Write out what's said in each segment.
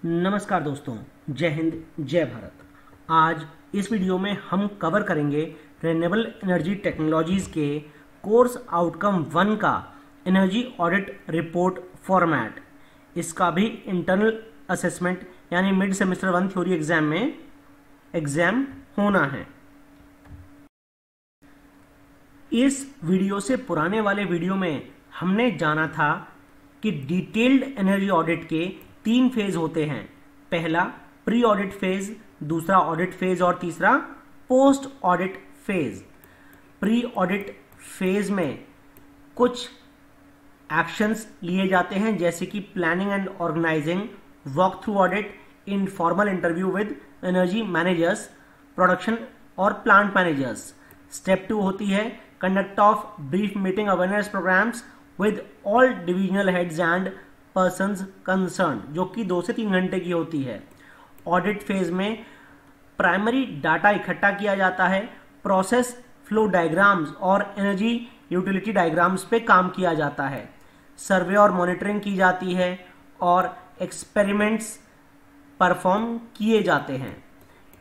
नमस्कार दोस्तों, जय हिंद जय भारत। आज इस वीडियो में हम कवर करेंगे रिन्यूएबल एनर्जी टेक्नोलॉजीज़ के कोर्स आउटकम 1 का एनर्जी ऑडिट रिपोर्ट फॉर्मेट। इसका भी इंटरनल असेसमेंट यानी मिड सेमेस्टर 1 थ्योरी एग्जाम में एग्जाम होना है। इस वीडियो से पुराने वाले वीडियो में हमने जाना था कि डिटेल्ड एनर्जी ऑडिट के 3 फेज होते हैं। पहला प्री ऑडिट फेज, दूसरा ऑडिट फेज और तीसरा post audit phase. Pre audit phase में कुछ एक्शंस लिए जाते हैं जैसे कि planning and organizing, walk through audit, informal interview with energy managers, production और प्लांट मैनेजर्स। स्टेप 2 होती है conduct of brief meeting awareness programs with all divisional heads and persons concern, जो कि 2 से 3 घंटे की होती है। ऑडिट फेज में प्राइमरी डाटा इकट्ठा किया जाता है, प्रोसेस फ्लो डायग्राम्स और एनर्जी यूटिलिटी डायग्राम्स पे काम किया जाता है, सर्वे और मॉनिटरिंग की जाती है और एक्सपेरिमेंट्स परफॉर्म किए जाते हैं।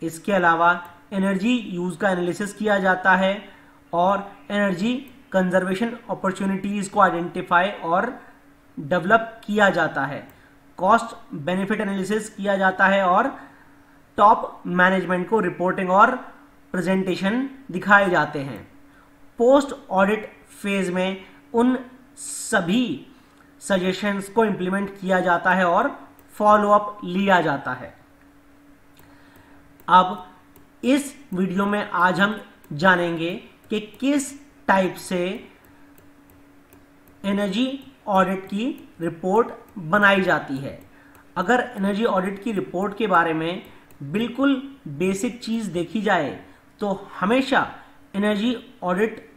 इसके अलावा एनर्जी यूज का एनालिसिस किया जाता है और एनर्जी कंजर्वेशन अपॉर्चुनिटीज को आइडेंटिफाई और डेवलप किया जाता है, कॉस्ट बेनिफिट एनालिसिस किया जाता है और टॉप मैनेजमेंट को रिपोर्टिंग और प्रेजेंटेशन दिखाए जाते हैं। पोस्ट ऑडिट फेज में उन सभी सजेशंस को इंप्लीमेंट किया जाता है और फॉलोअप लिया जाता है। अब इस वीडियो में आज हम जानेंगे कि किस टाइप से एनर्जी ऑडिट की रिपोर्ट बनाई जाती है। अगर एनर्जी ऑडिट की रिपोर्ट के बारे में बिल्कुल बेसिक चीज देखी जाए तो हमेशा energy audit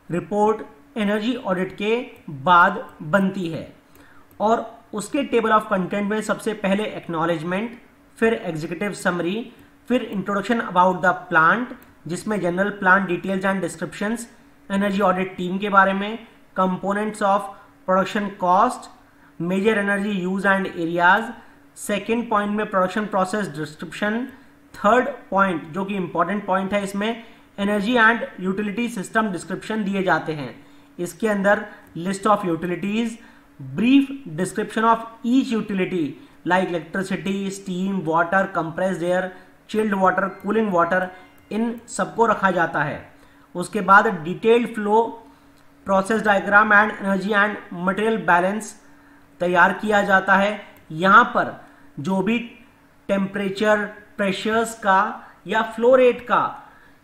report energy audit के बाद बनती है और उसके टेबल ऑफ कंटेंट में सबसे पहले एक्नॉलेजमेंट, फिर एग्जीक्यूटिव समरी, फिर इंट्रोडक्शन अबाउट द प्लांट जिसमें general plant details and descriptions, energy audit team के बारे में, components of production cost, major energy use and areas. Second point में production process description. Third point जो कि important point है, इसमें energy and utility system description दिए जाते हैं। इसके अंदर list of utilities, brief description of each utility like electricity, steam, water, compressed air, chilled water, cooling water, इन सबको रखा जाता है। उसके बाद detailed flow, process diagram and energy and material balance तैयार किया जाता है। यहां पर जो भी टेम्परेचर, प्रेशर्स का या फ्लो रेट का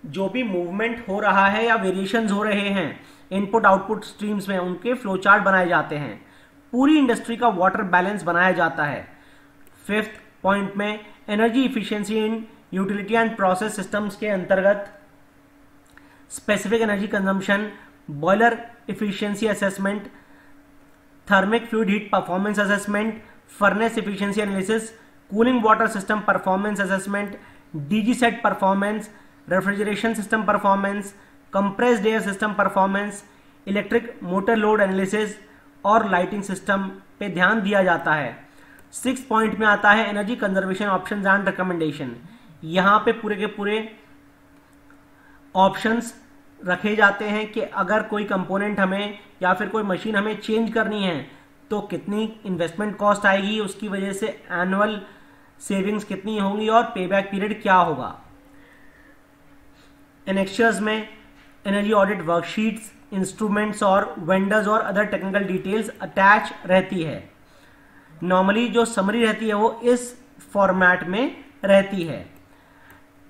जो भी मूवमेंट हो रहा है या वेरिएशंस हो रहे हैं इनपुट आउटपुट स्ट्रीम्स में, उनके फ्लो चार्ट बनाए जाते हैं। पूरी इंडस्ट्री का वाटर बैलेंस बनाया जाता है। फिफ्थ पॉइंट में energy efficiency in utility and process systems के अंतर्गत specific energy consumption, boiler efficiency assessment, thermic fluid heat performance assessment, furnace efficiency analysis, cooling water system performance assessment, DG set performance, refrigeration system performance, compressed air system performance, electric motor load analysis और lighting system पे ध्यान दिया जाता है। 6 point में आता है energy conservation options and recommendation. यहां पे पूरे के पूरे ऑप्शंस रखे जाते हैं कि अगर कोई कंपोनेंट हमें या फिर कोई मशीन हमें चेंज करनी है तो कितनी इन्वेस्टमेंट कॉस्ट आएगी, उसकी वजह से एनुअल सेविंग्स कितनी होंगी और पेबैक पीरियड क्या होगा। एनेक्चर्स में एनर्जी ऑडिट वर्कशीट्स, इंस्ट्रूमेंट्स और वेंडर्स और अदर टेक्निकल डिटेल्स अटैच रहती है। नॉर्मली जो समरी रहती है वो इस फॉर्मेट में रहती है।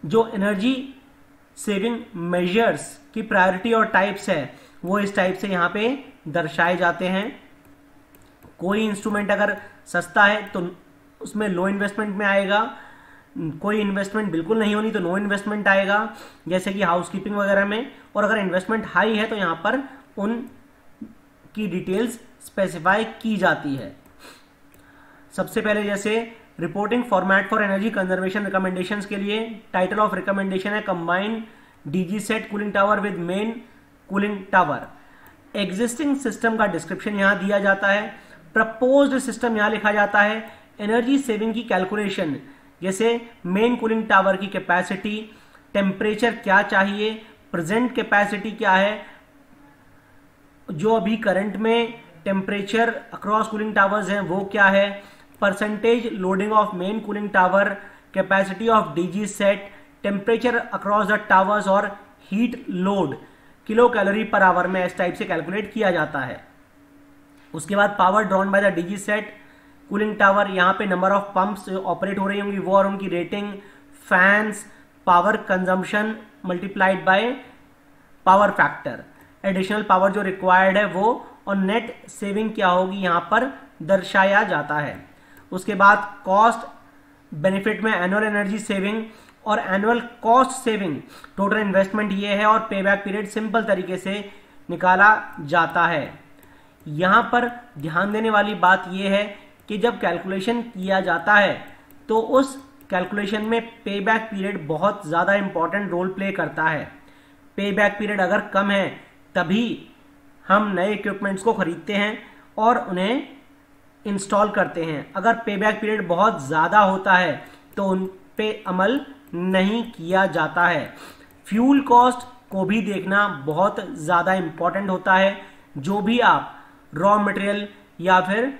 जो एनर्जी सेविंग मेजर्स की प्रायोरिटी और टाइप्स है वो इस टाइप से यहाँ पे दर्शाए जाते हैं। कोई इंस्ट्रूमेंट अगर सस्ता है तो उसमें लो इन्वेस्टमेंट में आएगा, कोई इन्वेस्टमेंट बिल्कुल नहीं होनी तो नो इन्वेस्टमेंट आएगा, जैसे कि हाउसकीपिंग वगैरह में। और अगर इन्वेस्टमेंट हाई है तो यहाँ पर उन की डिटेल्स स्पेसिफाई की जाती है। सबसे पहले जैसे reporting format for energy conservation recommendations के लिए टाइटल ऑफ रिकमेंडेशन है combined DG set cooling tower with main cooling tower. Existing system का डिस्क्रिप्शन यहां दिया जाता है। प्रपोज्ड सिस्टम यहां लिखा जाता है। एनर्जी सेविंग की कैलकुलेशन, जैसे मेन कूलिंग टावर की कैपेसिटी, टेम्परेचर क्या चाहिए, प्रेजेंट कैपेसिटी क्या है, जो अभी करंट में टेम्परेचर अक्रॉस कूलिंग टावर्स हैं वो क्या है, percentage loading of main cooling tower, capacity of DG set, temperature across the towers और heat load kilo calorie per hour में इस टाइप से कैलकुलेट किया जाता है। उसके बाद power drawn by the DG set cooling tower, यहाँ पे नंबर ऑफ पंप्स ऑपरेट हो रही होंगी वो और उनकी rating, fans, power consumption multiplied by power factor, additional power जो रिक्वायर्ड है वो, और नेट सेविंग क्या होगी यहाँ पर दर्शाया जाता है। उसके बाद कॉस्ट बेनिफिट में एनुअल एनर्जी सेविंग और annual cost saving, total investment ये है और पेबैक पीरियड सिंपल तरीके से निकाला जाता है। यहाँ पर ध्यान देने वाली बात यह है कि जब कैलकुलेशन किया जाता है तो उस कैलकुलेशन में पेबैक पीरियड बहुत ज़्यादा इंपॉर्टेंट रोल प्ले करता है। पेबैक पीरियड अगर कम है तभी हम नए इक्विपमेंट्स को खरीदते हैं और उन्हें इंस्टॉल करते हैं। अगर पेबैक पीरियड बहुत ज़्यादा होता है तो उन पे अमल नहीं किया जाता है। फ्यूल कॉस्ट को भी देखना बहुत ज़्यादा इंपॉर्टेंट होता है। जो भी आप रॉ मटेरियल या फिर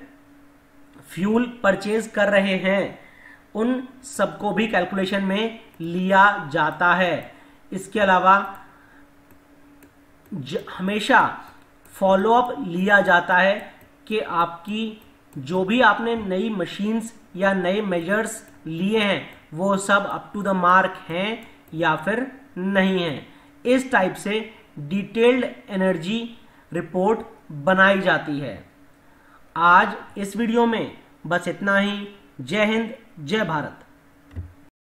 फ्यूल परचेज कर रहे हैं उन सबको भी कैलकुलेशन में लिया जाता है। इसके अलावा हमेशा फॉलोअप लिया जाता है कि आपकी जो भी आपने नई मशीन्स या नए मेजर्स लिए हैं वो सब अप टू द मार्क हैं या फिर नहीं हैं। इस टाइप से डिटेल्ड एनर्जी रिपोर्ट बनाई जाती है। आज इस वीडियो में बस इतना ही। जय हिंद, जय भारत।